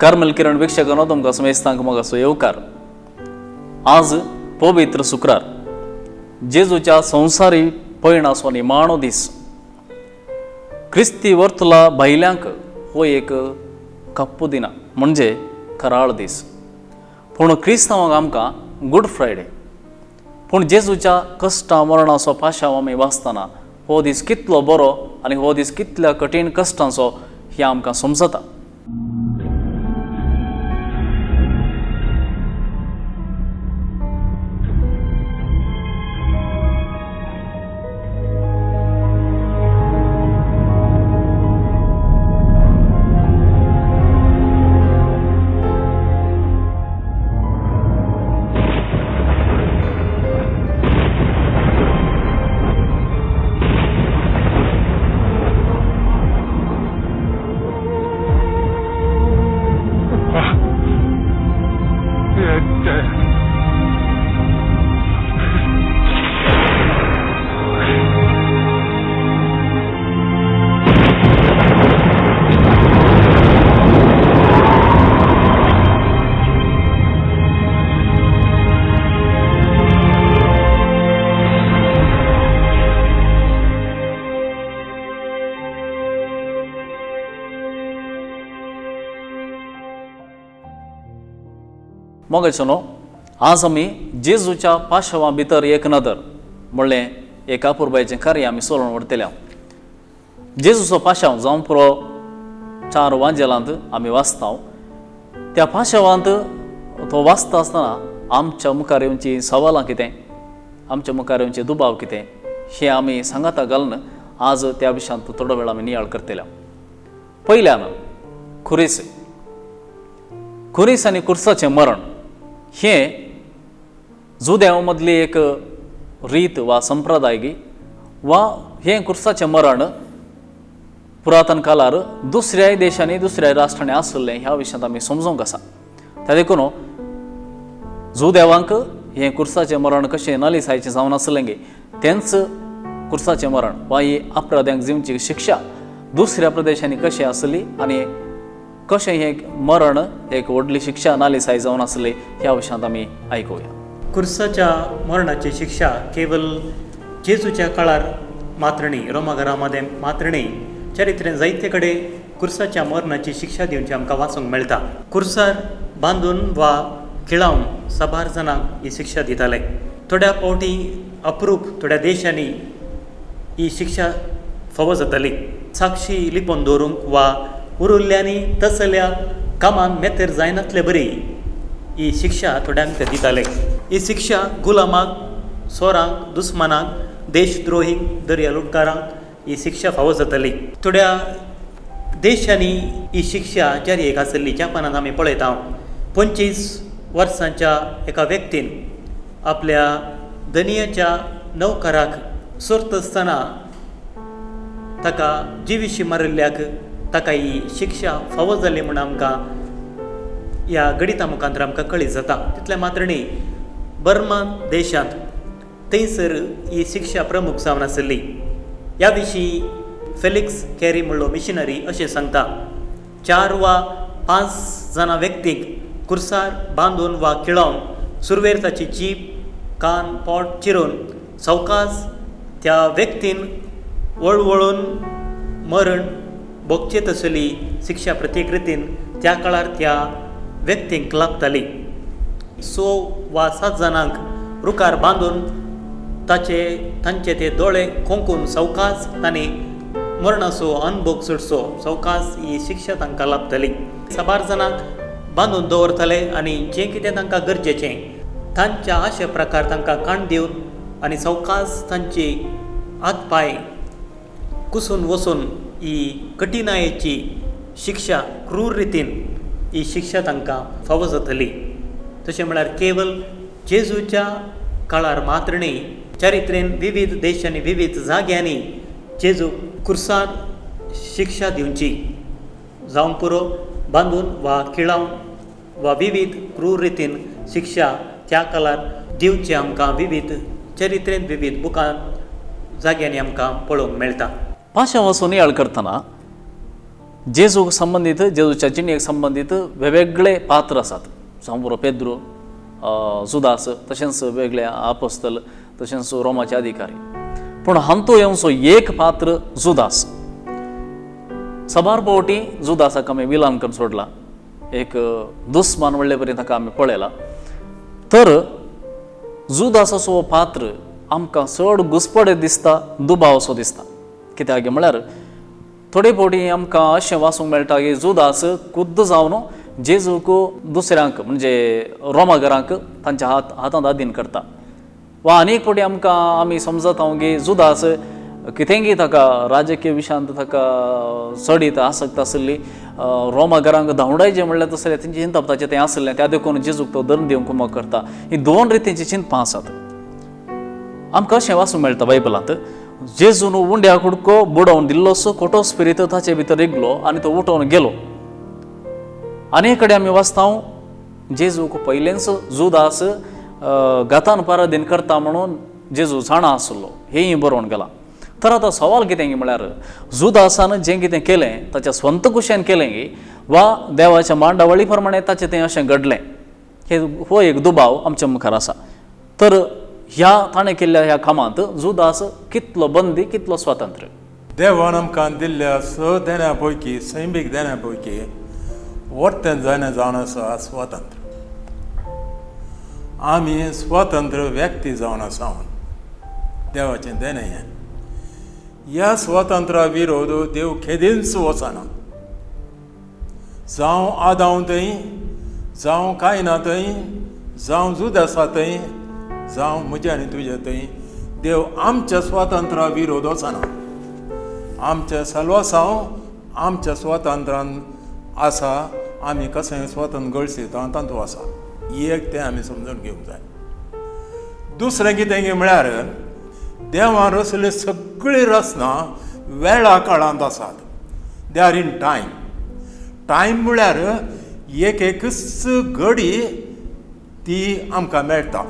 Carmel किरण वीक्षकांनो तुमकां समेस्तांक मोगाचो येवकार. आज पवित्र शुक्रार, जेजूच्या संवसारी पैणाचो निमाणो दीस. क्रिस्ती वर्तुला भायल्यांक हो एक कप्पू दिना म्हणजे कराळ दीस. पूण क्रिस्तांवांक आमकां गुड फ्रायडे. पूण जेजूच्या कश्टां मरणाचो पाशाव आमी वाचतना हो दीस कितलो बरो आनी हो दीस कितल्या कठीण कश्टांचो हें आमकां समजता. मोगाचोनो, आज आमी जेजूच्या पाशवा भितर एक नदर म्हणलें एका पुरबायेचें कार्य आमी सोडून व्हरतले. जेजूचो पाशाव जावं पुरो 4 वांजेलांत आमी वाचता. त्या पाशवांत तो वाचता आसतना आमच्या मुखार येवची सवालां कितें, आमच्या मुखार येवचे दुबाव कितें हें आमी सांगाता घालून आज त्या विशयांत थोडो वेळ आमी नियाळ करतले. पयल्यान खुरीस आनी कुर्साचें मरण हें जुद्यां मदली एक रीत वा संप्रदाय वा हें कुर्साचें मरण पुरातन काळार दुसऱ्याय देशांनी दुसऱ्या राष्ट्रांनी आसलें ह्या विशयांत आमी समजूंक आसा. त्या देखून जुदेवांक हें कुर्साचें मरण कशें नालिसायचें जावन आसलें गे, तेंच कुर्साचें मरण वा ही अपराध्यांक जिवची शिक्षा दुसऱ्या प्रदेशांनी कशी आसली आनी कशें हें मरण एक व्हडली शिक्षा नालिसाय जावन आसली ह्या विशयांत आमी आयकुया. कुर्साच्या मरणाची शिक्षा केवळ जेजूच्या काळार मात्र न्ही, रोमाघरामध्ये मात्र न्ही, चरित्रेन जायते कडेन कुर्साच्या मरणाची शिक्षा दिवची आमकां वाचूंक मेळटा. कुर्सार बांदून वा खिळावन साबार जाणांक ही शिक्षा दिताले. थोड्या फावटी अप्रूप थोड्या देशांनी ही शिक्षा फावो जाताली. साक्षी लिपोवन दवरूंक वा उरिल्ल्यांनी तसल्या कामान मेतेर जायनातले बरी ही शिक्षा थोड्यांक ते दिताले. ही शिक्षा गुलामाक, सोरांक, दुस्मानाक, देशद्रोहीक, दर्या लुटकारांक ही शिक्षा फावो जाताली. थोड्या देशांनी ही शिक्षा जारी आसली. जापानांत आमी पळयता 25 वर्सांच्या एका व्यक्तीन आपल्या धनियाच्या नौकाराक सोरता आसतना ताका जिवीशी मारिल्ल्याक ताका ही शिक्षा फावो जाली म्हूण आमकां ह्या गणिता मुखांतर आमकां कळीत जाता. तितले मात्र न्ही, बर्मा देशांत थंयसर ही शिक्षा प्रमुख जावन आसली. ह्या विशीं फेलिक्स कॅरी म्हणलो मिशनरी अशें सांगता, 4 वा 5 जाणां व्यक्तीक कुर्सार बांदून वा खिळावन सुरवेर ताची जीब, कान, पोट चिरून सवकास त्या व्यक्तीन वळवळून मरण भोगचेत आसली शिक्षा प्रत्येक रितीन त्या काळार त्या व्यक्तींक लागताली. 6 वा 7 जाणांक रुखार बांदून तांचे ते दोळे खोंकून सवकास तांणी मरणाचो अनुभोग सोडचो, सवकास ही शिक्षा तांकां लाभताली. साबार जाणांक बांदून दवरताले आनी जें कितें तांकां गरजेचें तांच्या अशे प्रकार तांकां काण दिवन आनी सवकास तांची हात पाय कुसून वचून ही कठिनायेची शिक्षा क्रूर रितीन ही शिक्षा तांकां फावो जातली. तशें म्हळ्यार केवळ जेजूच्या काळार मात्र न्ही, चरित्रेन विविध देशांनी विविध जाग्यांनी जेजू कुर्सार शिक्षा दिवची जावं पुरो बांदून वा खिळावन वा विविध क्रूर रितीन शिक्षा त्या काळार दिवची आमकां विविध चरित्रेन विविध बुकां जाग्यांनी आमकां पळोवंक मेळटा. पाशां वचून नियाळ करतना जेजूक संबंधित जेजूच्या जिणेक संबंधित वेगवेगळे पात्र आसात जावं बरो पेद्रू जुदास तशेंच वेगळे आपोस्तल तशेंच रोमाचे अधिकारी पूण हांतू येवचो एक पात्र जुदास सबार पोवटी जुदासाक आमी विलान करून सोडला एक दुस्मान म्हणले पर्यंत ताका आमी पळयला तर जुदासाचो पात्र आमकां चड घुसपडे दिसता दुबावसो दिसता कित्याक म्हळ्यार थोडे फावटी आमकां अशें वाचूंक मेळटा की जुदास खुद्द जावन जेजूक दुसऱ्यांक म्हणजे रोमागरांक तांच्या हातांत अधीन करता वा अनेक फावटी आमी समजता की जुदास कितेंय ताका राजकीय विशयांत ताका चडीत आसक्त आसली रोमागरांक धांवडायचें म्हणल्यार तसलें तेंची चिंतपाचें तें आसलें त्या देखून जेजूक तो दंड दिवंक कुमक करता ही दोन रितींची चिंतपां आसात आमकां अशें वाचूंक मेळटा बायबलांत जेजून उंड्या कुडको बुडोवन दिल्लोसो खोटो स्पिरीत ताचे भितर रिगलो आनी तो उठोवन गेलो आनी कडेन आमी वाचता जेजूक पयलेंच जुदास गातान पाराधीन करता म्हणून जेजू जाणा आसलो हेंय बरोवन गेला तर आतां सवाल कितें म्हळ्यार जुदासान जें कितें केलें ताच्या स्वंत कुशेन केलें वा देवाच्या मांडावळी प्रमाणे ताचें तें अशें घडलें हे हो एक दुबाव आमच्या मुखार आसा तर ह्या ताणें केल्ल्या ह्या कामांत जुदास कितलो बंदी कितलो स्वातंत्र्य देवान आमकां दिल्ल्या स देण्या पैकी सैमीक देण्या पैकी वर्तें जाणें जावन आसा स्वातंत्र्य आमी स्वतंत्र व्यक्ती जावन आसा देवाचें देणें हें ह्या स्वातंत्र्या विरोध देव केदींच वचना जावं आदाव थंय जावं कायना थंय जावं जुदासा थंय जावं म्हजे आनी तुजे थंय देव आमच्या स्वातंत्र्या विरोध वचना आमच्या सलवासांव आमच्या स्वातंत्र्यान आसा आमी कशें स्वतंत्र गळसयता तातूंत आसा एक तें आमी समजून घेवंक जाय दुसरें कितें म्हळ्यार देवान रचले सगळी रचना वेळा काळांत आसात they are in time time म्हळ्यार एकच घडी ती आमकां मेळटा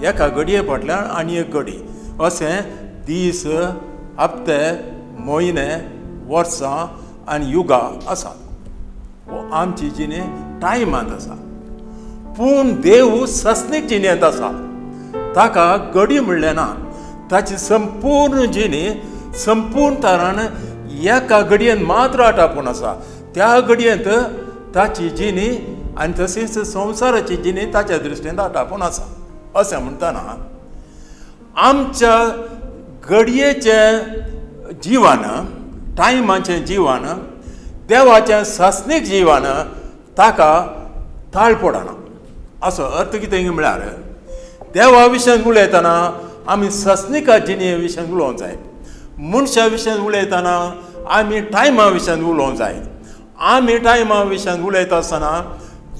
एका घडये फाटल्यान आनी एक घडी अशें दीस हप्ते म्हयने वर्सां आनी युगां आसात आमची जिणे टायमांत आसा पूण देव सस्नीक जिणेंत आसा ताका घडी म्हणलें ना ताची संपूर्ण जिणी संपूर्ण तरान एका घडयेंत मात्र आटापून आसा त्या घडयेंत ताची जिणी आनी तशीच संवसाराची जिणी ताच्या दृश्टीन आटापून आसा अशें म्हणटना आमच्या घडयेचें जिवन टायमाचें जिवन देवाचें सस्नीक जिवन ताका ताळ पडना असो अर्थ कितें म्हळ्यार देवा विशयन उलयतना आमी सस्निका जिणे विशयन उलोवंक जाय मनशा विशयन उलयतना आमी टायमा विशयन उलोवंक जाय आमी टायमा विशयन उलयता आसतना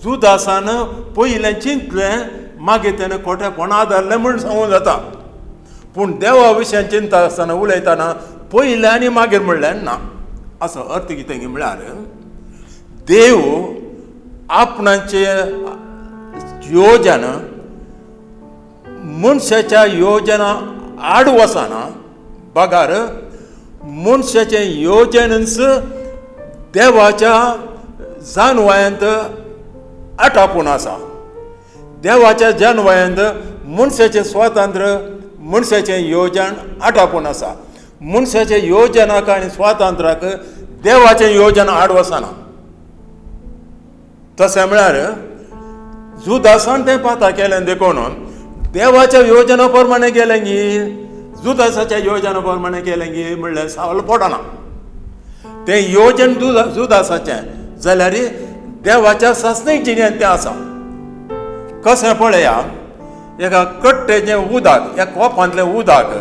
जुदासान पयलें चिंतलें मागीर तेणें खोटेपणां धरलें म्हूण सांगूं जाता पूण देवा विशयन चिंता आसतना उलयतना पयलें आनी मागीर म्हणलें ना असो अर्थ कितें म्हळ्यार देव आपणाचे योजना मनशाच्या योजना आड वचना बगार मनशाचें योजनच देवाच्या जानवयांत आटापून आसा देवाच्या जानवयांत मनशाचें स्वातंत्र्य मनशाचें योजन आटापून आसा मनशाच्या योजनाक आनी स्वातंत्र्याक देवाचें योजना आड वचना तशें म्हळ्यार जुदासान तें पाता केलें देखून देवाच्या योजना प्रमाणे गेलें गी जुदासाच्या योजना प्रमाणे गेलें गी म्हणल्यार सावल पडना तें योजन जुदासाचें जाल्यार देवाच्या सस्नीक जिणेंत तें आसा कशें पळया एका कट्टेचें उदक ह्या कोपांतलें उदक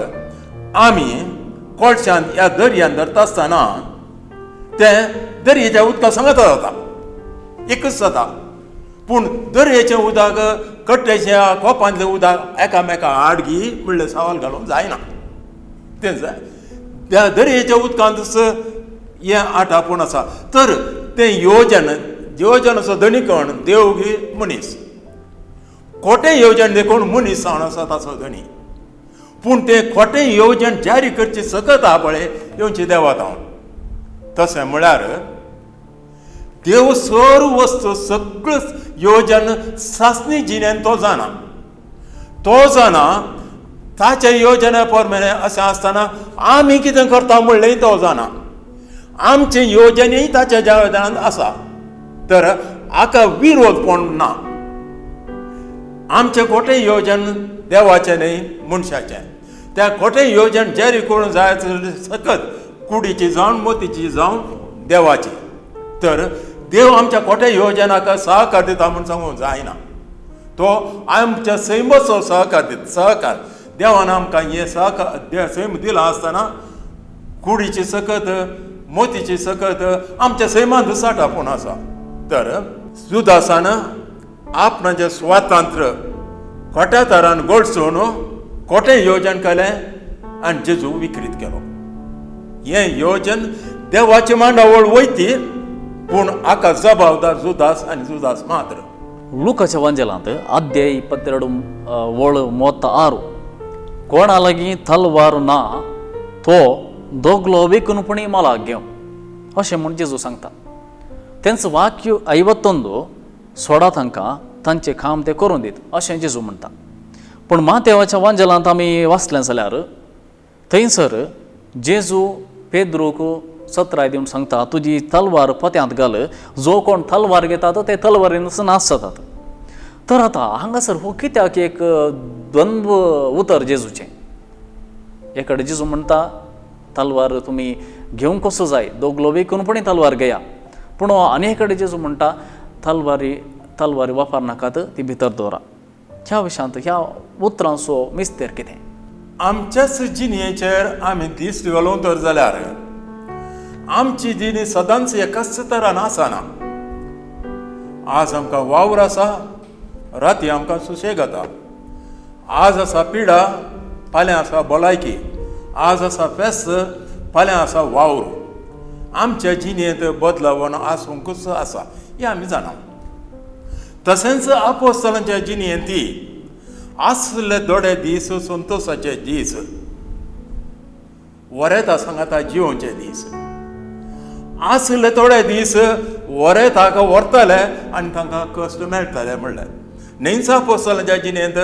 आमी कोळशांत ह्या दर्यांत धरता आसतना तें दर्याच्या उदका सांगता जाता एकच जाता पूण दर्याचें उदक कट्टेच्या कोपांतलें उदक एकामेका आड घी म्हणल्यार सावल घालूंक जायना तें जाय त्या दर्याच्या उदकांत हें आटापूण आसा तर तें योजनाचो धनी कोण देव गी मनीस खोटें येवजण देखून मनीस जावन आसा ताचो धनी पूण तें खोटें येवजण जारी करची सकत आहा पळय येवची देवात हांव तशें म्हळ्यार देव सर्व वस्तू सगळं योजन सासणी जिणेन तो जाणा ताच्या योजने प्रमाणे अशें आसतना आमी कितें करता म्हणलेंय तो जाणा. आमचे योजनेय ताच्या योजनांत आसा, तर हाका विरोध कोण ना. आमचें खोटें योजन देवाचें न्ही मनशाचें. त्या खोटें योजन जेरी करून जाय सकत कुडीची जावन मोतीची जावन देवाची. तर देव आमच्या खोट्या योजनाक सहकार दिता म्हूण सांगूंक जायना. तो आमच्या सैमाचो सहकार देवान आमकां हे सहकार सैम दिला आसतना कुडीची सकत मोतीची सकत आमच्या सैमांत साठापूण आसा. तर जुदासान आपणाचें स्वातंत्र्य खोट्या तरान गोडसून खोटें योजन केलें आनी जेजू विकृत केलो. हें योजन देवाची मांडावळ वयती, पूण हाका जबाबदार जुदास आनी जुदास मात्र. ಲೂಕಚ ವಂಜಲಾಂತ ಅಧ್ಯಾಯ 22 ಓಳು 36 कोणालागी तलवार ना तो दोगलो विकून मला घेव अशें म्हूण जेजू सांगता. तेंचं वाक्य 51 सोडा तांकां तांचें काम ते करून दीत अशें जेजू म्हणटा. पूण मातेवाच्या वांजलांत आमी वाचलें जाल्यार थंयसर जेजू पेद्रूक सत्राय दिवन सांगता, तुजी तलवार पत्यांत घाल, जो कोण तलवार घेतात ते तलवारीनच नाश जातात. तर आतां हांगासर हो कित्याक एक द्वंद्व उतर जेजूचें. एक कडेन जेजू म्हणटा तलवार तुमी घेवंक कसो जाय, दोगलो विकून पण तलवार घेया. पूण आनी एक कडेन जेजू म्हणटा तलवारी वापरनाकात, ती भितर दवरा. ह्या विशयांत ह्या उतरांचो मिस्तेर कितें? आमच्याच जिणेचेर आमी दीस घालूं तर जाल्यार आमची जिणी सदांच एकाच तरान आसना. आज आमकां वावर आसा, राती आमकां सुशेग येता. आज आसा पिडा, फाल्यां आसा भलायकी. आज आसा फेस्त, फाल्यां आसा वावर. आमच्या जिणेंत बदलावण आसूंकच आसा हें आमी जाणा. तशेंच आपोस्तलांच्या जिणेंती आसले थोडे दीस संतोशाचे दीस, वरेता सांगाता जिवोवचे दीस. आसले थोडे दीस वरें ताका व्हरतले आनी तांकां कश्ट मेळटले म्हणलें. न्हयच आपोस्तलांच्या जिणेंत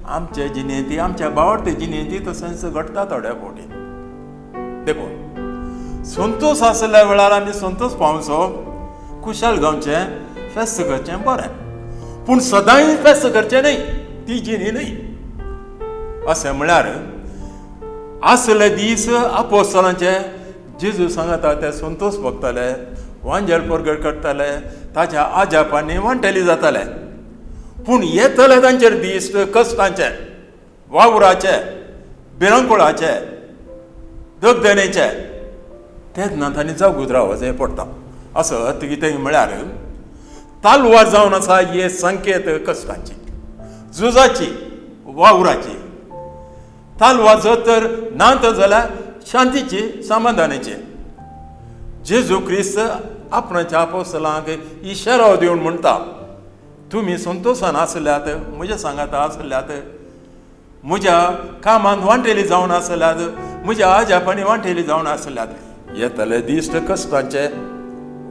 आमच्या जिणेंती आमच्या बावडटे जिणेंती तशेंच घडटा थोड्या फावटी. देखून संतोश आसल्या वेळार आमी संतोश पावचो, खुशाल गावचें, फेस्त करचें बरें. पूण सदांय फेस्त करचें न्हय, ती जिणी न्हय. अशें म्हळ्यार आसले दीस आपोस्तलांचे जेजू सांगता ते संतोश भोगताले, वांजेल परगट करताले, ताच्या आजापांनी वांटेली जाताले. पूण येतले तांचेर दीस कश्टांचे, वावराचे, भिरंकुळाचे, दगदणेचे, तेन्ना तांणी जागून रावचें पडटा. असो कितें म्हळ्यार तालवार जावन आसा हे संकेत कश्टांची, झुजाची, वावराची. तालवार जर तर नात जाल्यार शांतीची, समाधानाची. जेजू क्रिस्त आपणाच्या आपोस्तलांक इशारो दिवन म्हणटा, तुमी संतोशान आसल्यात, म्हज्या सांगाता आसल्यात, म्हज्या कामांत वांटेली जावन आसल्यात, म्हज्या आजापांनी वांटेली जावन आसल्यात. येतले दीस कश्टांचे,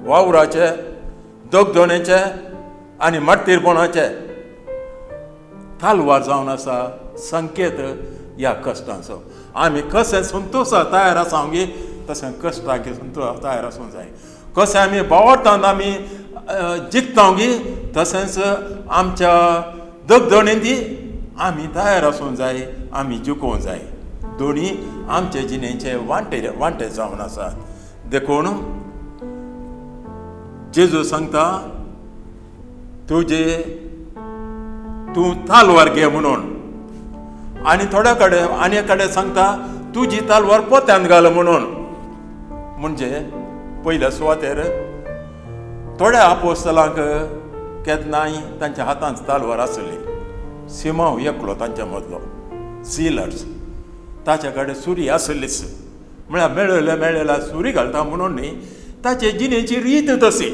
वावराचे, दगदणेचे आनी माट्टीरपणाचे तालवार जावन आसा संकेत ह्या कश्टांचो. आमी कशें संतोशा तयार आसांगी तशें कश्टांक संतोश तयार आसूंक जाय. कशें आमी बावडटान आमी जिखतांगी तशेंच आमच्या दगदणेंती आमी तयार आसूंक जाय, आमी जिखोवंक जाय. दोनी आमचे जिणेचे वांटे जावन आसात. देखून जेजू सांगता तूं तालवार घे म्हणून, आनी थोड्या कडेन आनी एक कडेन सांगता तुजी तालवार पोत्यांत घाल म्हणून. म्हणजे पयल्या सुवातेर थोड्या आपोस्तलांक केन्नाय तांच्या हातांत तालवार आसली. सिमांव एकलो तांच्या मदलो, सिलर्स, ताच्या कडेन सुरी आसलीच. म्हळ्यार मेळयल्या सुरी घालता म्हणून न्ही, ताचे जिणेची रीत तशी,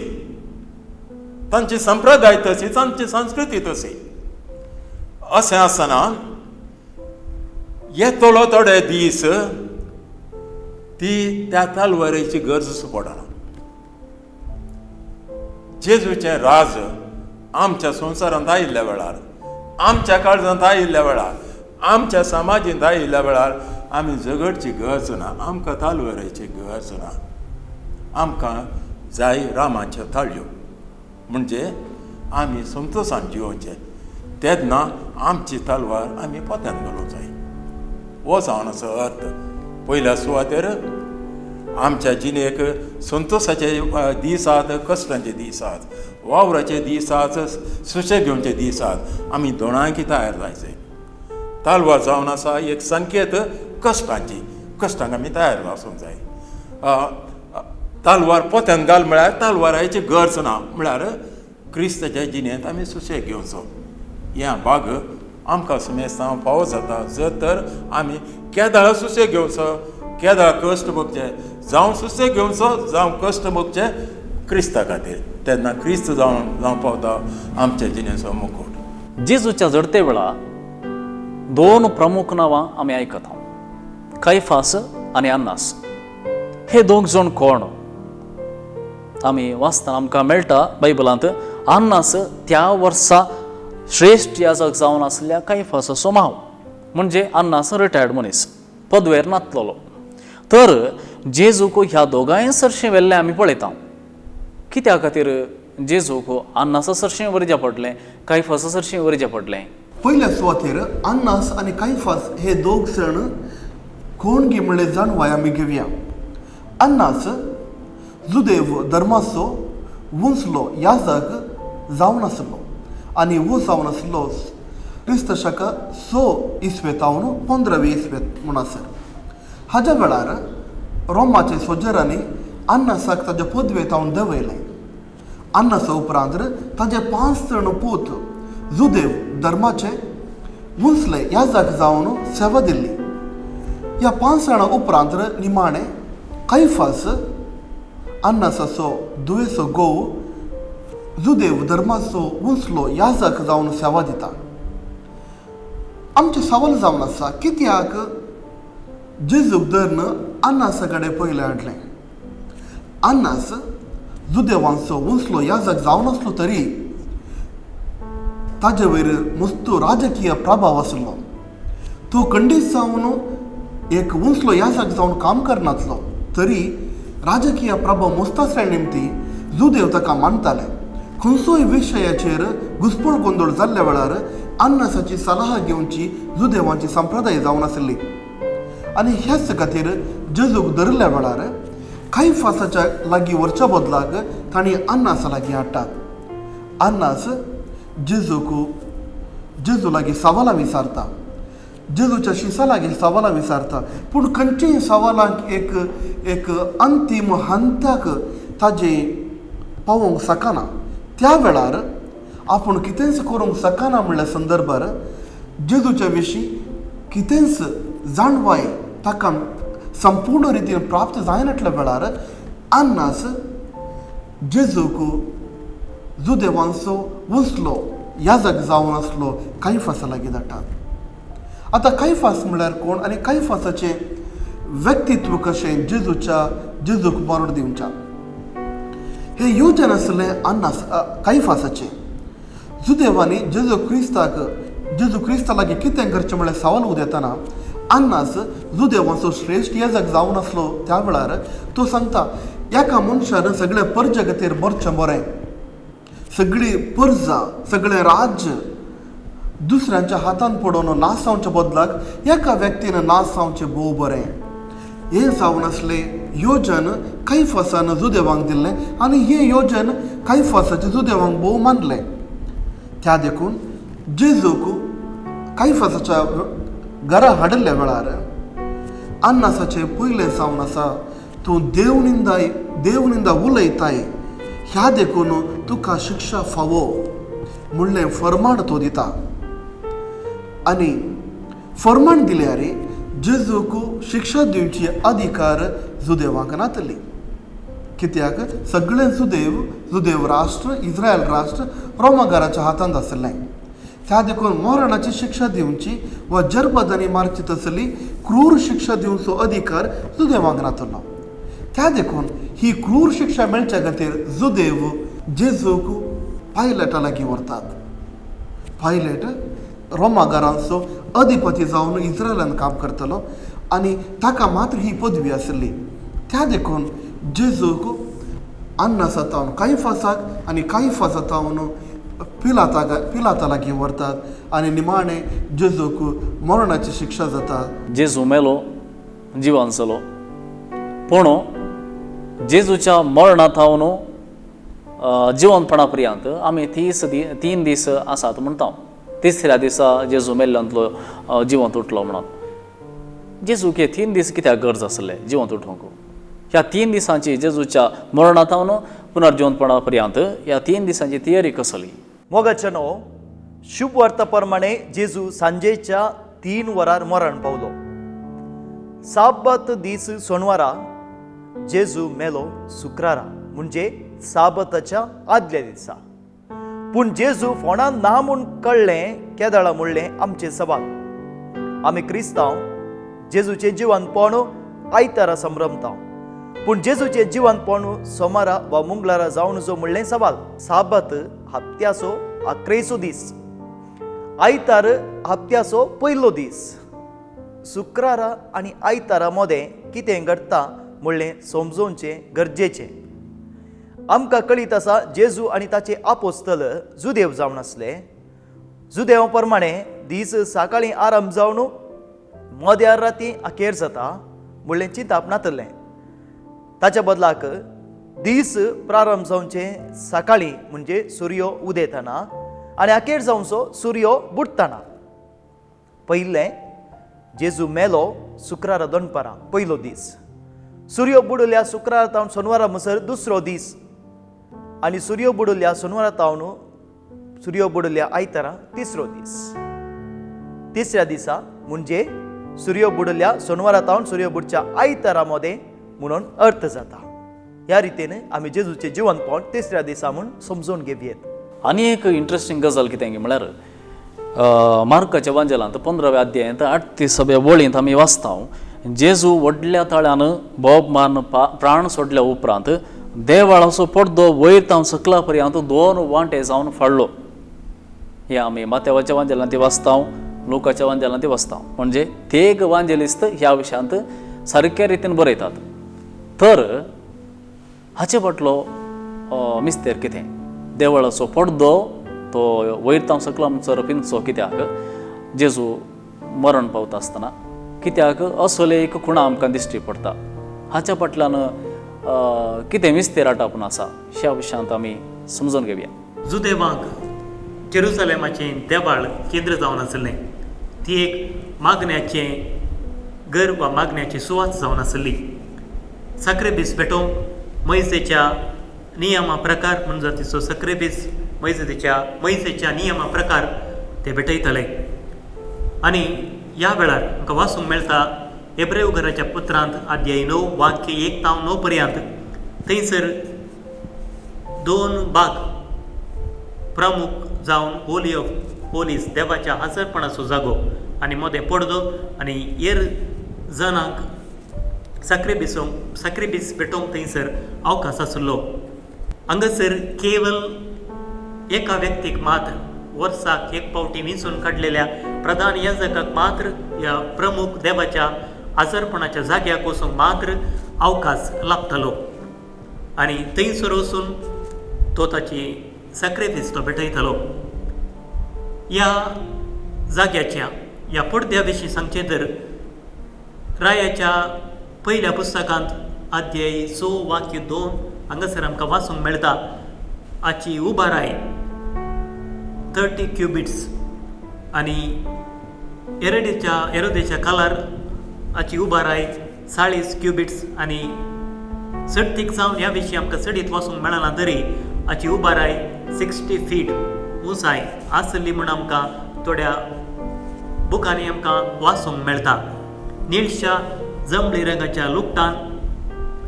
तांची संप्रदाय तशी, तांची संस्कृती तशी. अशें आसतना येतलो थोडे दीस ती त्या तालवारेची गरज पडना. जेजूचें राज आमच्या संवसारांत आयिल्ल्या वेळार, आमच्या काळजांत आयिल्ल्या वेळार, आमच्या समाजींत आयिल्ल्या वेळार आमी झगडची गरज ना, आमकां तालवाराची गरज ना. आमकां जाय रामाच्यो थाळयो, म्हणजे आमी संतोशान जिवोवचें. तेन्ना आमची तलवार आमी पोत्यांत घालूंक जाय. हो जावन आसा अर्थ. पयल्या सुवातेर आमच्या जिणेक संतोशाचे दीस आसात, कश्टांचे दीस आसात, वावराचे दीस आसात, सुशेग घेवचे दीस आसात. आमी दोनांकी तयार जायचे. तलवार जावन आसा एक संकेत कश्टांची. कश्टांक आमी तयार आसूंक जाय. तलवार पोत्यांत घाल म्हळ्यार तलवाराची गरज ना, म्हळ्यार क्रिस्ताच्या जिणेंत आमी सुशेग घेवचो. ह्या भाग आमकां समेस्तां फावो जाता जर तर आमी केदाळ सुशेग घेवचो, केदाळ कश्ट भोगचे, जावं सुशेग घेवचो जावं कश्ट भोगचे क्रिस्ता खातीर. तेन्ना क्रिस्त जावं पावता आमच्या जिणेचो मुकुट. जेजूच्या जडते वेळा 2 प्रमुख नांवां आमी आयकत आहोत, कैफास आनी अन्नास. हे 2 जाण कोण? आमी वाचतना आमकां मेळटा बायबलांत, अन्नास त्या वर्सा श्रेश्ठ याजक जावन आसल्या कैफासाचो माव, म्हणजे अन्नास रिटायर्ड मनीस, पदवेर नातलोलो. तर जेजूक ह्या दोगांय सरशें वेल्लें आमी पळयता. कित्या खातीर जेजूक अन्नासा सरशें वरचें पडलें, कैफासा सरशें वरचें पडलें? पयल्या सुवातेर अन्नास आणि कैफास हे 2 जण कोण गे म्हणले जाणवाय आमी घेवया. अन्नास जुदेव धर्माचो वंसलो याजक जावन आसलो आनी वो जावन आसलो क्रिस्त शक 6 इस्वेतावन 15वे इस्वेत म्हण आसर. हाज्या वेळार रोमाचे सोजरांनी अन्नासाक ताज्या पदवेतावन देंवयलें. अन्नासा उपरांत ताजे 5 जण पूत जुदेव धर्माचे वंसले याजक जावन सेवा दिल्ली. ह्या 5 जाणां उपरांत निमाणे कैफास अन्नासाचो दुयेचो घोव जुदेव धर्माचो वंसलो याजक जावन सेवा दिता. आमचें सवाल जावन आसा, कित्याक जेजूक धर्न अन्नासा कडेन पयलें हाडलें? अन्नास जुदेवांचो वंसलो याजक जावन आसलो तरी ताजे वयर मस्तो राजकीय प्रभाव आसलो. तो खंडीत जावन एक वंसलो याजक जावन काम करनासलो तरी राजकीय प्रभाव मस्त आसल्या निमती जुदेव ताका मानताले. खंयचोय विशयाचेर घुसपळ गोंदळ जाल्ल्या वेळार अन्नासाची सलाह घेवची जुदेवांची संप्रदाय जावन आसली. आनी ह्याच खातीर जेजूक धरल्या वेळार कैफासाच्या लागीं व्हरच्या बदलाक तांणी अन्नासा लागीं हाडटात. अन्नास जेजू लागीं सवालां विचारता, जेजूच्या शिसा लागीं सवालां विचारता, पूण खंयच्याय सवालांक एक अंतीम हंताक ताजे पावोवंक शकना. त्या वेळार आपूण कितेंच करूंक शकना म्हणल्या संदर्भार जेजूच्या विशीं कितेंच जाणवाय ताका संपूर्ण रितीन प्राप्त जायनाटल्या वेळार अन्नास जेजूक जुदेवांचो वंसलो याजक जावन आसलो कैफासा लागीं धाडटात. आतां कैफास म्हळ्यार कोण आनी कैफासाचें व्यक्तित्व कशें जेजूक बरोड दिवच्या? हे येवचें नासलें अन्नास कैफासाचें. जुदेवांनी जेजू क्रिस्ता लागीं कितें करचें म्हळ्यार सवाल उदेताना अन्नास जुदेवांचो श्रेश्ठ याजक जावन आसलो त्या वेळार तो सांगता, एका मनशान सगळ्या परजे खातीर बरचें बरें, सगळी पर्जा सगळें राज्य दुसऱ्यांच्या हातान पडोवन नास जावच्या बदलाक एका व्यक्तीन नास जावचें भोव बरें. हें जावन आसलें योजन कैफासान जुदेवांक दिल्लें आनी हें योजन कैफासाचें जुदेवांक भोव मानलें. त्या देखून जेजूक कैफासाच्या घरा हाडल्या वेळार अन्नासाचें पयलें जावन आसा, तूं देवनिंदा उलयताय ह्या देखून तुका शिक्षा फावो म्हणलें फर्माण तो दिता. आनी फर्माण दिल्यार जेजूक शिक्षा दिवची अधिकार जुदेवांक नातली. कित्याक सगळें जुदेव राष्ट्र इस्रायल राष्ट्र रोमाघराच्या हातांत आसलें. त्या देखून मरणाची शिक्षा दिवची वा जरबदानी मारची तसली क्रूर शिक्षा दिवचो अधिकार जुदेवांक नातलो. त्या देखून ही क्रूर शिक्षा मेळच्या खातीर जुदेव जेजूक पायलटा लागीं व्हरतात. पायलट रोमागारांचो अधिपती जावन इस्रायलान काम करतलो आनी ताका मात्र ही पदवी आसली. त्या देखून जेजूक अन्ना सतावन कायफासाक आनी कायफा सतावन पिलाता लागीं व्हरतात आनी निमाणें जेजूक मरणाची शिक्षा जाता. जेजू मेलो, जिवंत जालो, पूण जेजूच्या मरणांत जिवंतपणा पर्यंत आमी 3 दीस आसात म्हणटा. तिसऱ्या दिसा जेजू मेल्ल्यांतलो जिवंत उठलो म्हणून. जेजूक हे 3 दीस कित्याक गरज आसले जिवंत उठोवंक? ह्या 3 दिसांची जेजूच्या मरणांत पुनर्जिवंतपणा पर्यंत ह्या 3 दिसांची तियारी कसली? मोगाचनो शुभ वार्ता प्रमाणे जेजू सांजेच्या 3 वरार मरण पावलो. साबत दीस सोनवारा जेजू मेलो शुक्रारा म्हणजे साबताच्या आदल्या दिसा. पूण जेजू फोंडांत ना म्हूण कळ्ळें केदाळा म्हणलें आमचें सवाल. आमी क्रिस्तांव जेजूचें जिवंतपण आयतारा संभ्रमता, पूण जेजूचें जिवंतपण सोमारा वा मंगळारा जावन नजो म्हणलें सवाल. साबत हप्त्याचो 11सो दीस, आयतार हप्त्याचो पयलो दीस. शुक्रारा आनी आयतारा मदें कितें घडटा म्हणलें समजोवचें गरजेचें. आमकां कळीत आसा जेजू आनी ताचे आपोस्तल जुदेव जावन आसले. जुदेवा प्रमाणे दीस सकाळीं आराम जावन मध्यार राती अखेर जाता म्हणलें चिंतप नातलें. ताच्या बदलाक दीस प्रारंभ जावचे सकाळीं म्हणजे सूर्य उदेतना आनी अखेर जावचो सूर्य बुडटना. पयलें जेजू मेलो शुक्रारा दनपारां पयलो दीस. सूर्य बुडल्या शुक्रारा तावन सोनवारा म्हणसर दुसरो दीस आनी सूर्य बुडल्या सोनवारा तावन सूर्य बुडल्या आयतारा तिसरो दीस. तिसऱ्या दिसा म्हणजे सूर्य बुडल्या सोनवारा तावन सूर्य बुडच्या आयतारा मदें म्हणून अर्थ जाता. ह्या रितीन आमी जेजूचें जिवंतपण तिसऱ्या दिसा म्हूण समजून घेवयेत. आनी एक इंट्रस्टिंग गजाल कितें म्हळ्यार मार्काच्या वांजेलांत 15व्या अध्यायांत 38व्या वळींत आमी वाचता जेजू व्हडल्या तळ्यान बोब मारून प्राण सोडल्या उपरांत देवाळाचो पडदो वयर तावन सकला पर्यंत 2 वांटे जावन फाडलो. हे आमी माथेवाच्या वांजेलांत वाचता, लुकाच्या वांजेलांत वाचता. म्हणजे तेग वांजेलिस्त ह्या विशयांत सारक्या रितीन बरयतात. तर हाचे फाटलो मिस्तेर कितें? देवळाचो पडदो तो वयर तावन सकला म्हणसर पिंचो कित्याक? जेजू मरण पावता आसतना कित्याक असले एक खुणा आमकां दिश्टी पडटा. हाच्या फाटल्यान कितें मिस्तेर आटापून आसा ह्या विशयांत आमी समजून घेवया. जुदेवांक जेरुसलेमाचें देवाळ केंद्र जावन आसलें. ती एक मागण्याचें घर वा मागण्याची सुवात जावन आसली. सक्रेबीस भेटोवंक मैसेच्या नियमा प्रकार म्हणजे तिचो सक्रेबीस मैसेच्या नियमा प्रकार ते भेटयतले. आनी ह्या वेळार आमकां वाचूंक मेळटा हेब्रेव घराच्या पत्रांत अध्याय 9 वाक्य 1 तावन 9 पर्यंत. थंयसर 2 बाग प्रमुख जावन होली ऑफ होलीज देवाच्या हजरपणाचो जागो आनी मदें पडदो आनी हेर जनांक सक्रेबीस पेटोवंक थंयसर अवकाश आसलो. हांगासर केवल एका व्यक्तीक मात्र वर्साक एक पावटी विंचून काडलेल्या प्रधान याजकाक मात्र ह्या प्रमुख देवाच्या हजरपणाच्या जाग्याक वचूंक मात्र अवकाश लाभतलो आनी थंयसर वचून तो ताची सक्रेबीस तो भेटयतलो. ह्या जाग्याच्या ह्या पडद्या विशीं सांगचें तर रायाच्या पयल्या पुस्तकांत अध्याय 6 वाक्य 2 हांगासर आमकां वाचूंक मेळटा. हाची उबाराय 30 क्युबिट्स आनी एरोदेच्या कालार हाची उबाराय 40 क्युबिट्स आनी सर्तीक जावन ह्या विशीं आमकां चडीत वाचूंक मेळना तरी हाची उबाराय 60 फीट उंचाय आसली म्हूण आमकां थोड्या बुकांनी आमकां वाचूंक मेळटा. निळशा जमली रंगाच्या लुगटान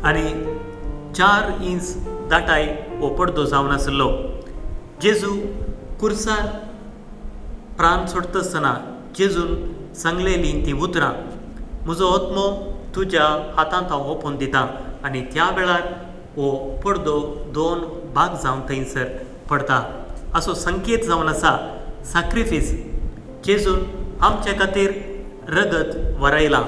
आनी 4 इंच दाटाय हो पडदो जावन आसलो. जेजू कुर्सार प्राण सोडटा आसतना जेजून सांगलेली ती उतरां, म्हजो आत्मो तुज्या हातांत हांव ओपून दितां. आनी त्या वेळार हो पडदो 2 भाग जावन थंयसर पडटा. असो संकेत जावन आसा सॅक्रिफीस. जेजून आमच्या खातीर रगत वरयला.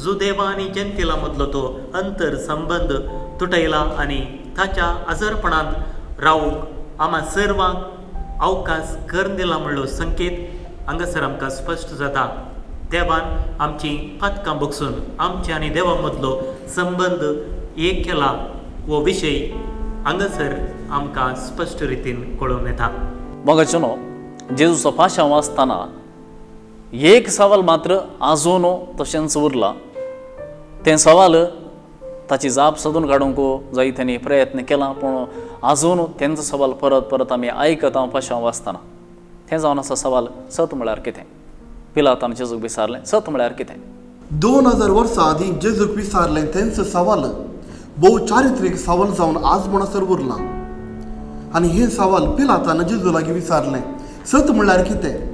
जुदेवा आनी जंतेला मदलो तो अंतर संबंध तुटयला आनी ताच्या आजारपणांत रावूंक आम्हा सर्वांक अवकाश करून दिला म्हणलो संकेत हांगासर आमकां स्पश्ट जाता. देवान आमची पातकां बगसून आमचे आनी देवा मदलो संबंध एक केला हो विशय हांगासर आमकां स्पश्ट रितीन कळून येता. मोगाचेनो जेजूचो पाशांव वाचतना एक सवाल मात्र आजून तशेंच उरला. तें सवाल ताची जाप सोदून काडूंक जाय तेणी प्रयत्न केला, पूण आजून तेंचो सवाल परत परत आमी आयकत हांव पाशांव वाचतना. तें जावन आसा सवाल सत म्हळ्यार कितें. पिलातान जेजूक विचारलें सत म्हळ्यार कितें. 2000 वर्सां आदीं जेजूक विचारलें तेंचो सवाल भोव चारित्रीक सवाल जावन आज म्हणसर उरला. आनी हे सवाल पिलातान जेजू लागीं विचारलें सत म्हळ्यार कितें.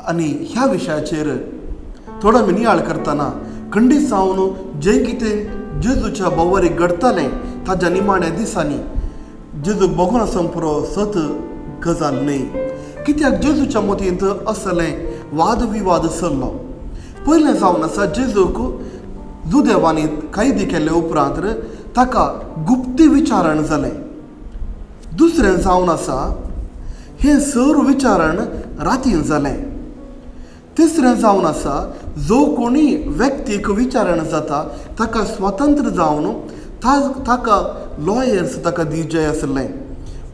आनी ह्या विशयाचेर थोडो आमी नियाळ करतना खंडीत जावन जें कितें जेजूच्या बोवारीक घडटालें ताच्या निमाण्या दिसांनी जेजूक बगून आसूंक पुरो सत गजाल न्हय. कित्याक जेजूच्या मतींत असलें वाद विवाद चल्लो. पयलें जावन आसा जेजूक जुदेवांनी कैदी केले उपरांत ताका गुप्ती विचारण जालें. दुसरें जावन आसा हें सर विचारण रातीन जालें. तिसरें जावन आसा जो कोणी व्यक्तीक विचारण जाता ताका स्वतंत्र जावन ताका लॉयर्स ताका दिवचे आसलें.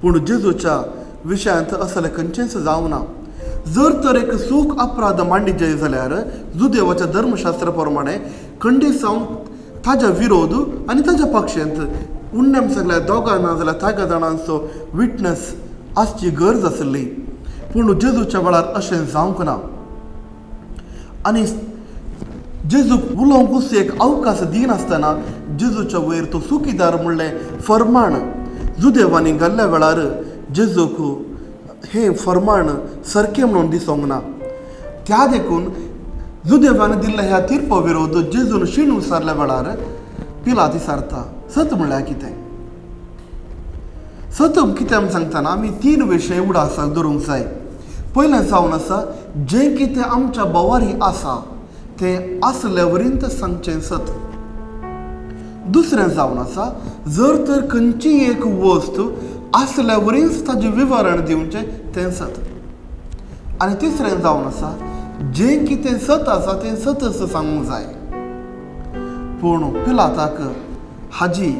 पूण जेजूच्या विशयांत असलें खंयचेंच जावना. जर तर एक सूख अपराध मांडिचे जाल्यार जुदेवाच्या धर्मशास्त्रा प्रमाणे खंडीत जावन ताच्या विरोध आनी ताच्या पक्षांत उण्ण्याम सगळ्या दोगां ना जाल्यार तागा जाणांचो विटनस आसची गरज आसली. पूण जेजूच्या वेळार अशें जावंक ना. आनी जेजूक उलोवंक एक अवकाश दिनासतना जेजूच्या वयर तो सुखीदार म्हणलें फर्माण जुदेवांनी घाल्ल्या वेळार जेजूक हें फर्माण सारकें म्हणून दिसोंक ना. त्या देखून जुदेवान दिल्ल्या ह्या तीर्पा विरोध जेजून शीण विचारल्या वेळार पिलात विचारता सत म्हळ्यार कितें. सत कितें आमी सांगतना आमी 3 विशय उडासाक धरूंक जाय. पयलें जावन आसा जें कितें आमच्या बोवारी आसा तें आसल्या वरींत सांगचें सत. दुसरें जावन आसा जर तर खंयची एक वस्त आसल्या वरीच ताजें विवरण दिवचें तें सत. आनी तिसरें जावन आसा जें कितें सत आसा तें सतच सांगूंक जाय. पूण पिलाताक हाजी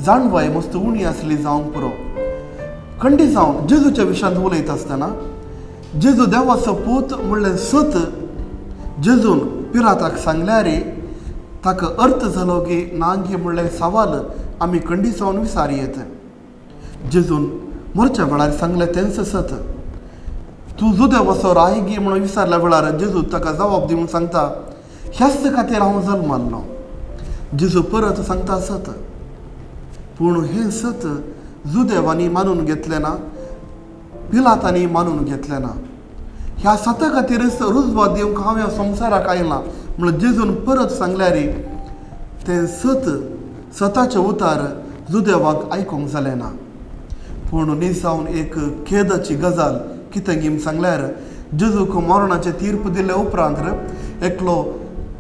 जाणवाय मस्त उणी आसली जावंक पुरो. खंडीत जावन जेजूच्या विशयांत उलयत आसतना जेजू देवाचो पूत म्हणलें सत जेजून पिलाताक सांगल्यार ताका अर्थ जालो की नांगी म्हणलें सवाल आमी खंडीत जावन विचारयेत. जेजून मरच्या वेळार सांगलें तेंच सत. तूं जुदेवाचो रायगी म्हणून विचारल्या वेळार जेजू ताका जबाब दिवन सांगता ह्याच खातीर हांव जल्मालो. जेजू परत सांगता सत. पूण हें सत जुदेवांनी मानून घेतलें ना, पिलातांनी मानून घेतलें ना. ह्या सता खातीरच रुजवात दिवंक हांव ह्या संवसाराक आयलां म्हणून जेजून परत सांगल्यार तें सताचें उतार जुदेवाक आयकूंक जालें ना. पूण निसावन एक खेदाची गजाल कितें गी सांगल्यार जेजूक मरणाचें तीर्प दिले उपरांत एकलो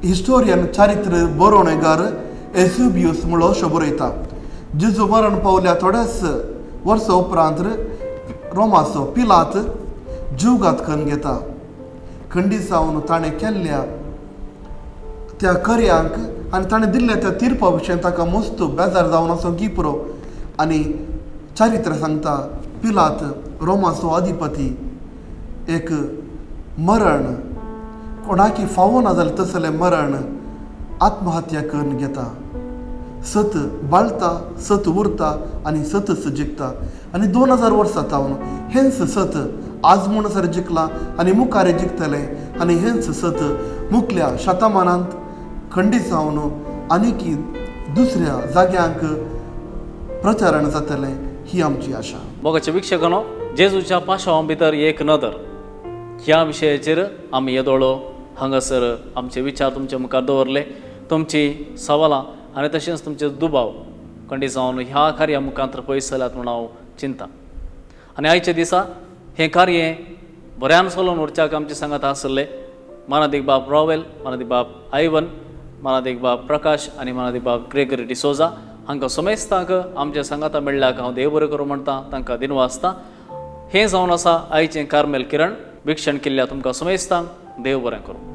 हिस्टोरियन चारित्र बरोवणेकार एस्युबियस म्हणून अशें बरयता. जेजू मरण पावल्या थोड्याच वर्सां उपरांत रोमाचो पिलात जीवघात करून घेता. खंडीत जावन ताणें केल्ल्या त्या कर्यांक आनी ताणें दिल्ल्या त्या तीर्पा विशयी ताका मस्त बेजार जावन असो की पुरो. आनी चारित्र सांगता पिलात रोमाचो अधिपती एक मरण कोणाकी फावो ना जाल्यार तसलें मरण आत्महत्या करून घेता. सत बाळटा, सत उरता आनी सतच जिखता. आनी 2000 वर्सां जावन हेंच सत आज म्हणसर जिखलां आनी मुखार जिखतलें. आनी हेंच सत मुखल्या शतमानांत खंडीत जावन आनीक दुसऱ्या जाग्यांक प्रचारण जातलें ही आमची आशा. मोगाचे विक्षकनो जेजूच्या पाशांवा भितर एक नदर ह्या विशयाचेर आमी येदोळो हांगासर आमचे विचार तुमचे मुखार दवरले. तुमची सवालां आनी तशेंच तुमचे दुबाव खंडी जावन ह्या कार्या मुखांतर पयस जाल्यात म्हूण हांव चिंता. आनी आयच्या दिसा हें कार्य बऱ्यान चलोवन व्हरच्याक आमचे सांगात आसले मानादीक बाब रॉवेल, मानादीक बाब आयवन, मानादीक बाब प्रकाश आनी मानादीक बाब ग्रेगरी डिसोजा हांकां समेस्तांक आमच्या सांगाता मेळ्ळ्याक हांव देव बरें करूं म्हणटा, तांकां दिनवासता. हें जावन आसा आयचें कार्मेल किरण भिक्षण केल्ल्या तुमकां समेस्तांक देव बरें करूं.